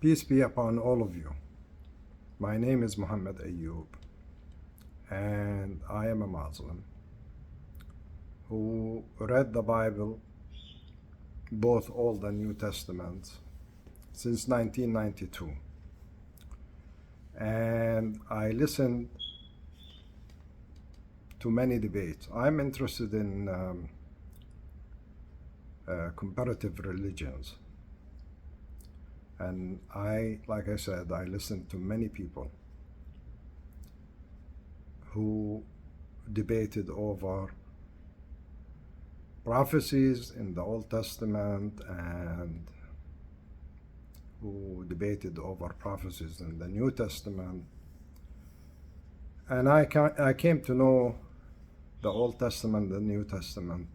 Peace be upon all of you. My name is Muhammad Ayyub, and I am a Muslim who read the Bible, both Old and New Testaments, since 1992. And I listened to many debates. I'm interested in comparative religions. And like I said, I listened to many people who debated over prophecies in the Old Testament and who debated over prophecies in the New Testament. And I came to know the Old Testament, the New Testament.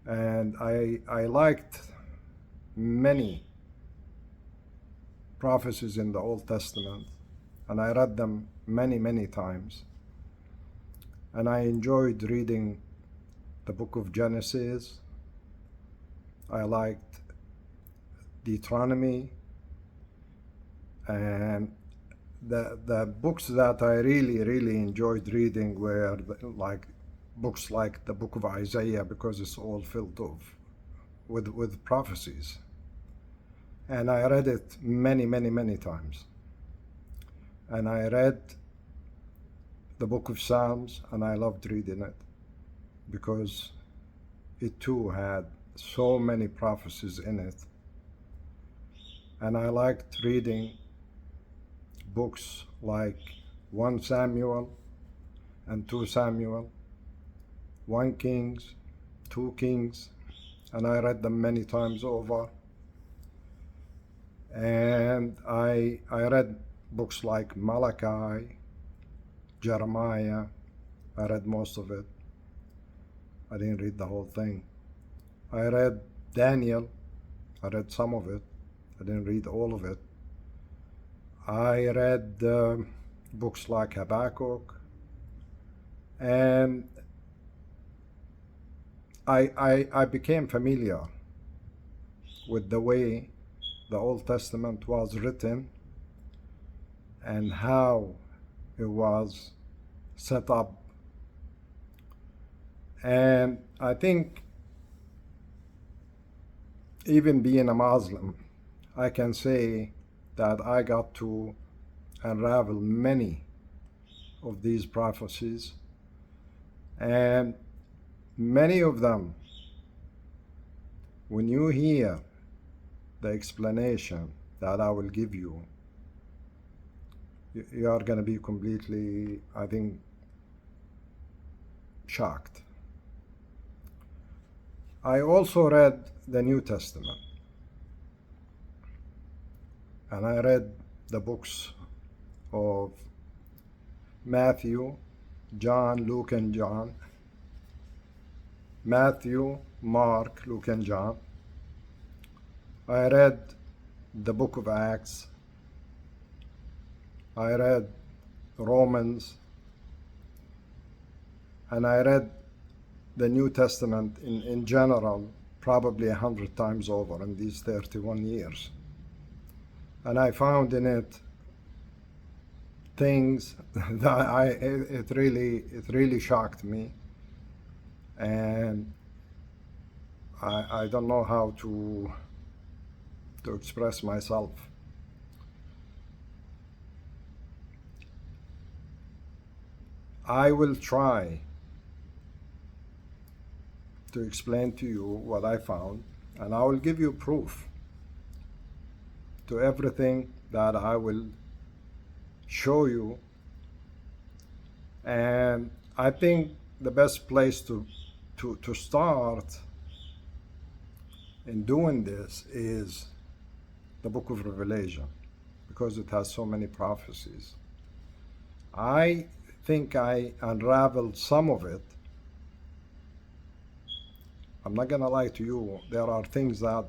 And I liked many prophecies in the Old Testament, and I read them many times. And I enjoyed reading the book of Genesis. I liked Deuteronomy, and the books that I really enjoyed reading were like books like the book of Isaiah, because it's all filled with prophecies. And I read it many times. And I read the book of Psalms, and I loved reading it because it too had so many prophecies in it. And I liked reading books like 1 Samuel and 2 Samuel, 1 Kings, 2 Kings, and I read them many times over. And I read books like Malachi, Jeremiah. I read most of it. I didn't read the whole thing. I read Daniel. I read some of it. I didn't read all of it. I read books like Habakkuk. And I became familiar with the way the Old Testament was written and how it was set up. And I think even being a Muslim, I can say that I got to unravel many of these prophecies, and many of them, when you hear the explanation that I will give you, you are going to be completely, I think, shocked. I also read the New Testament, and I read the books of Matthew, John, Luke, and John. Matthew, Mark, Luke, and John. I read the book of Acts. I read Romans. And I read the New Testament in general probably 100 times over in these 31 years. And I found in it things that it really shocked me. And I don't know how to express myself. I will try to explain to you what I found, and I will give you proof to everything that I will show you. And I think the best place to start in doing this is the book of Revelation, because it has so many prophecies. I think I unraveled some of it. I'm not gonna lie to you, there are things that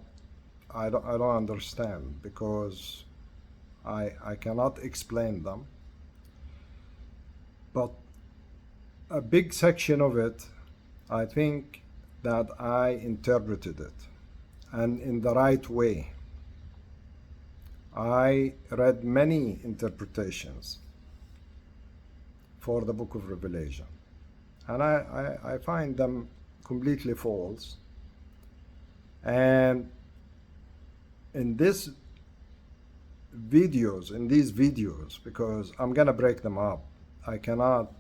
I don't understand, because I cannot explain them. But a big section of it, I think that I interpreted it, and in the right way. I read many interpretations for the book of Revelation, and I find them completely false. And in these videos, because I'm gonna break them up, I cannot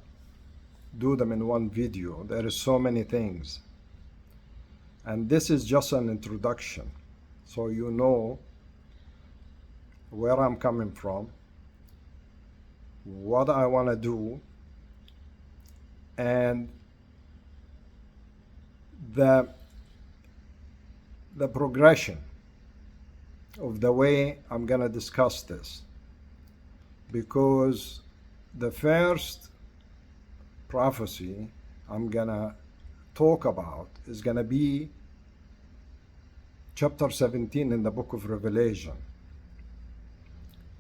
do them in one video. There is so many things, and this is just an introduction, so you know where I'm coming from, what I want to do, and the progression of the way I'm gonna discuss this. Because the first prophecy I'm gonna talk about is gonna be chapter 17 in the book of Revelation.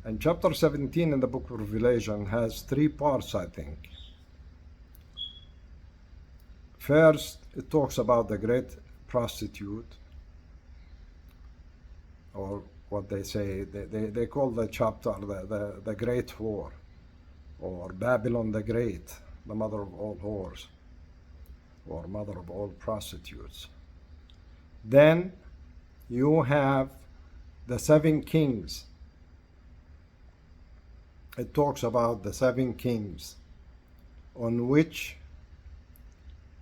And chapter 17 in the book of Revelation has 3 parts, I think. First, it talks about the great prostitute, or what they say, they call the chapter the Great Whore, or Babylon the Great, the mother of all whores, or mother of all prostitutes. Then you have the 7 kings. It talks about the 7 kings on which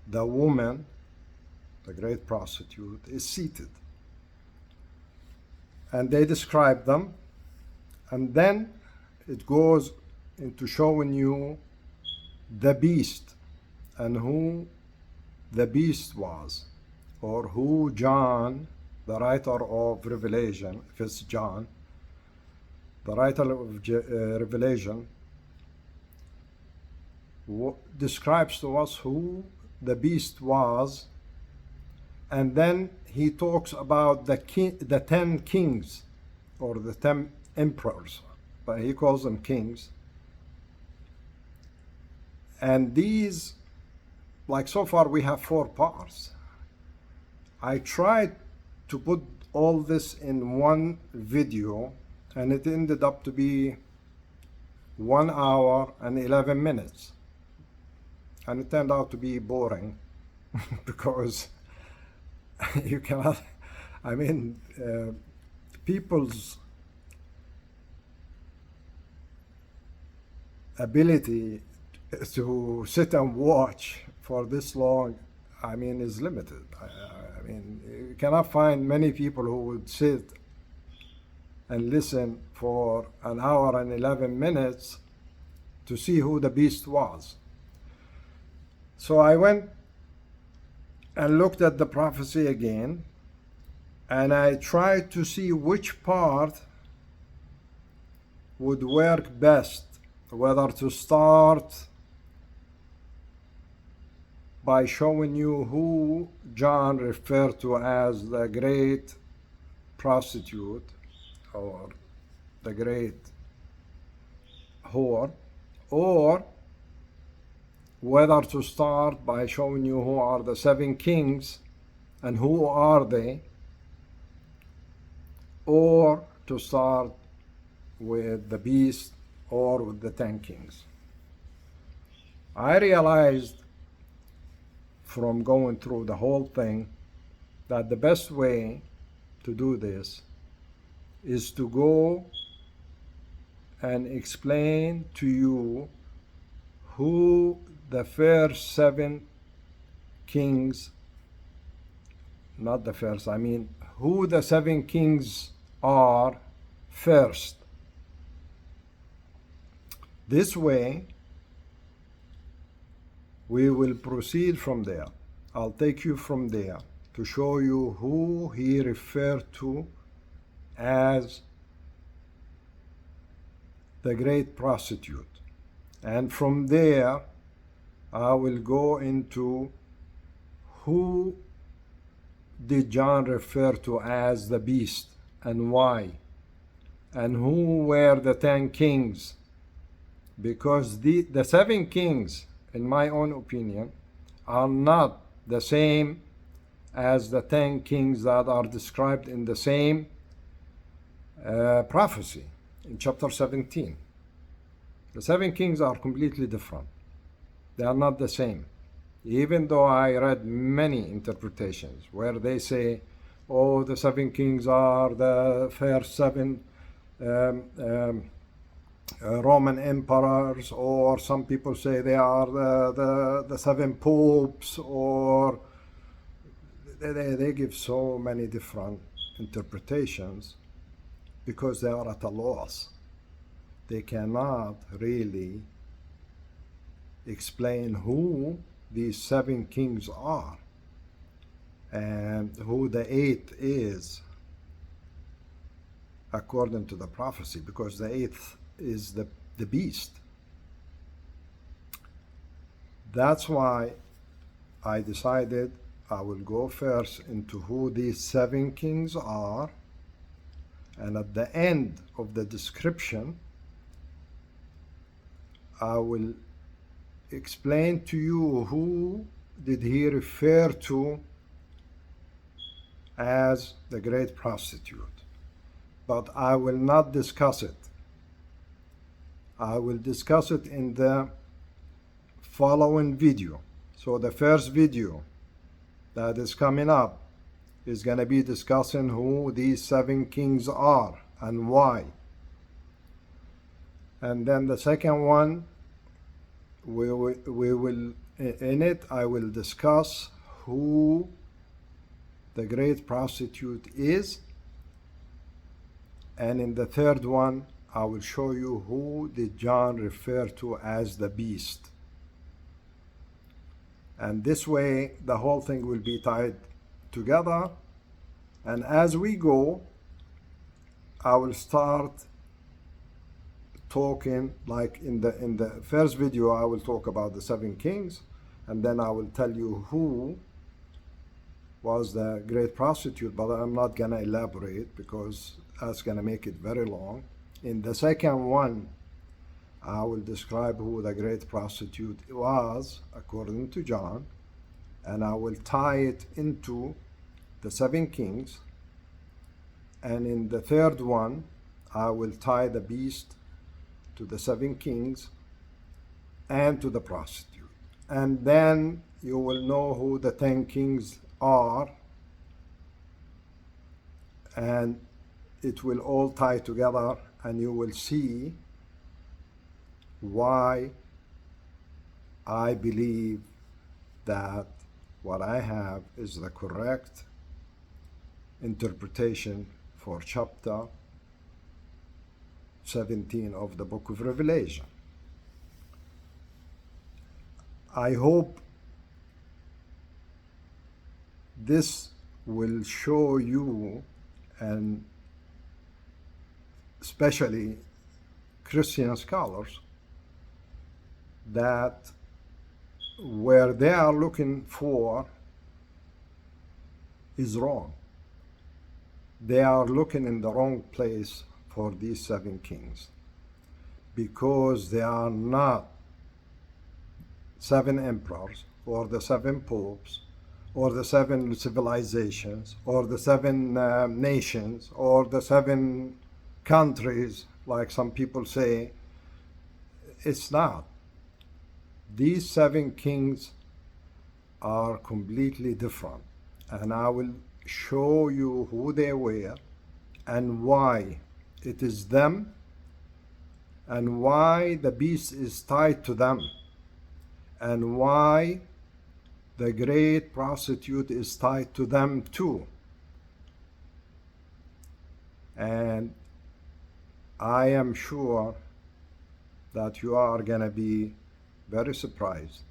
the woman, the great prostitute, is seated. And they describe them, and then it goes into showing you the beast and who the beast was, or who John, the writer of Revelation, if it's John, the writer of Revelation, describes to us who the beast was. And then he talks about the 10 kings, or the 10 emperors, but he calls them kings. And these, like, so far we have 4 parts. I tried to put all this in one video, and it ended up to be 1 hour and 11 minutes. And it turned out to be boring because you cannot, I mean, people's ability to sit and watch for this long, I mean, is limited. I mean, you cannot find many people who would sit and listen for 1 hour and 11 minutes to see who the beast was. So I went and looked at the prophecy again, and I tried to see which part would work best, whether to start by showing you who John referred to as the great prostitute, or the great whore, or whether to start by showing you who are the 7 kings and who are they, or to start with the beast or with the 10 kings. I realized from going through the whole thing that the best way to do this is to go and explain to you who the first 7 kings, not the first, I mean, who the 7 kings are first. This way, we will proceed from there. I'll take you from there to show you who he referred to as the great prostitute. And from there, I will go into who did John refer to as the beast and why, and who were the 10 kings, because the 7 kings, in my own opinion, are not the same as the 10 kings that are described in the same prophecy in chapter 17. The seven kings are completely different. They are not the same. Even though I read many interpretations where they say, oh, the seven kings are the first seven Roman emperors, or some people say they are the seven popes, or they give so many different interpretations because they are at a loss. They cannot really explain who these seven kings are and who the eighth is according to the prophecy, because the eighth is the beast. That's why I decided I will go first into who these seven kings are, and at the end of the description I will explain to you who did he refer to as the great prostitute. But I will not discuss it. I will discuss it in the following video. So the first video that is coming up is going to be discussing who these seven kings are and why. And then the second one, we will in it I will discuss who the great prostitute is, and in the third one I will show you who did John refer to as the beast. And this way the whole thing will be tied together, and as we go I will start talking, like in the first video I will talk about the seven kings, and then I will tell you who was the great prostitute, but I'm not gonna elaborate because that's gonna make it very long. In the second one I will describe who the great prostitute was according to John, and I will tie it into the seven kings, and in the third one I will tie the beast to the seven kings and to the prostitute, and then you will know who the 10 kings are, and it will all tie together, and you will see why I believe that what I have is the correct interpretation for chapter 17 of the book of Revelation. I hope this will show you, and especially Christian scholars, that where they are looking for is wrong. They are looking in the wrong place for these seven kings, because they are not seven emperors or the seven popes or the seven civilizations or the seven nations or the seven countries like some people say. It's not. These seven kings are completely different, and I will show you who they were and why it is them, and why the beast is tied to them, and why the great prostitute is tied to them too. And I am sure that you are going to be very surprised,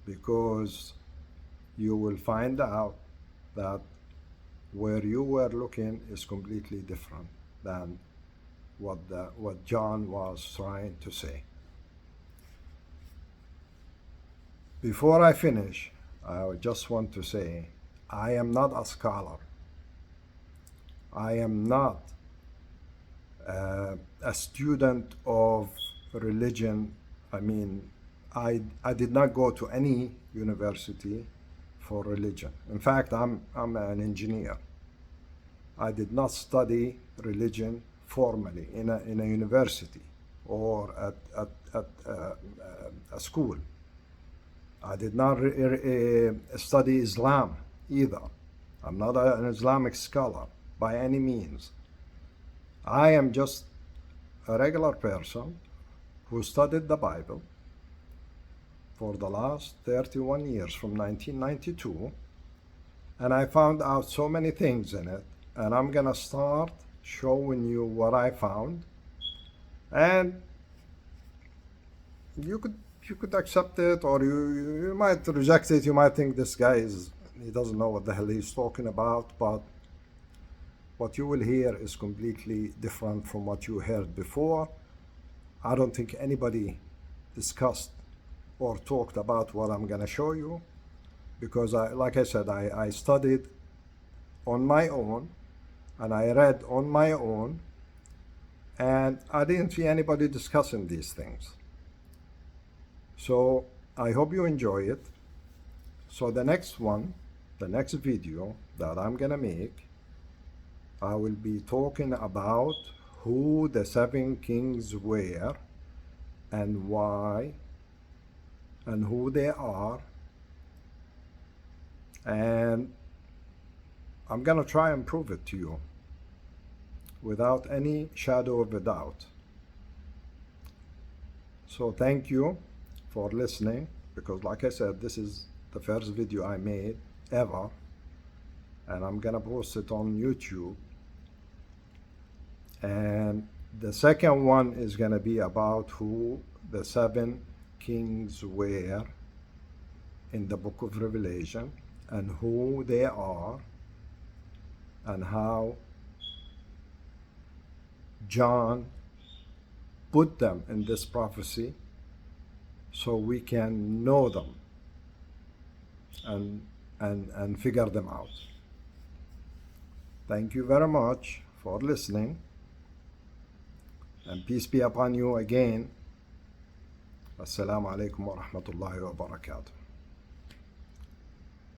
because you will find out that where you were looking is completely different than what John was trying to say. Before I finish, I just want to say I am not a scholar. I am not a student of religion. I mean, I did not go to any university for religion. In fact, I'm an engineer. I did not study religion formally in a university or at a school. I did not study Islam either. I'm not an Islamic scholar by any means. I am just a regular person who studied the Bible for the last 31 years from 1992, and I found out so many things in it, and I'm gonna start showing you what I found, and you could accept it, or you might reject it. You might think this guy he doesn't know what the hell he's talking about, but what you will hear is completely different from what you heard before. I don't think anybody discussed or talked about what I'm gonna show you, because like I said, I studied on my own and I read on my own, and I didn't see anybody discussing these things. So I hope you enjoy it. So the next video that I'm gonna make, I will be talking about who the 7 kings were and why and who they are, and I'm gonna try and prove it to you without any shadow of a doubt. So thank you for listening, because like I said, this is the first video I made ever, and I'm gonna post it on YouTube. And the second one is gonna be about who the 7 kings were in the book of Revelation and who they are and how John put them in this prophecy so we can know them and figure them out. Thank you very much for listening, and peace be upon you again. Assalamu alaikum wa rahmatullahi wa barakatuh.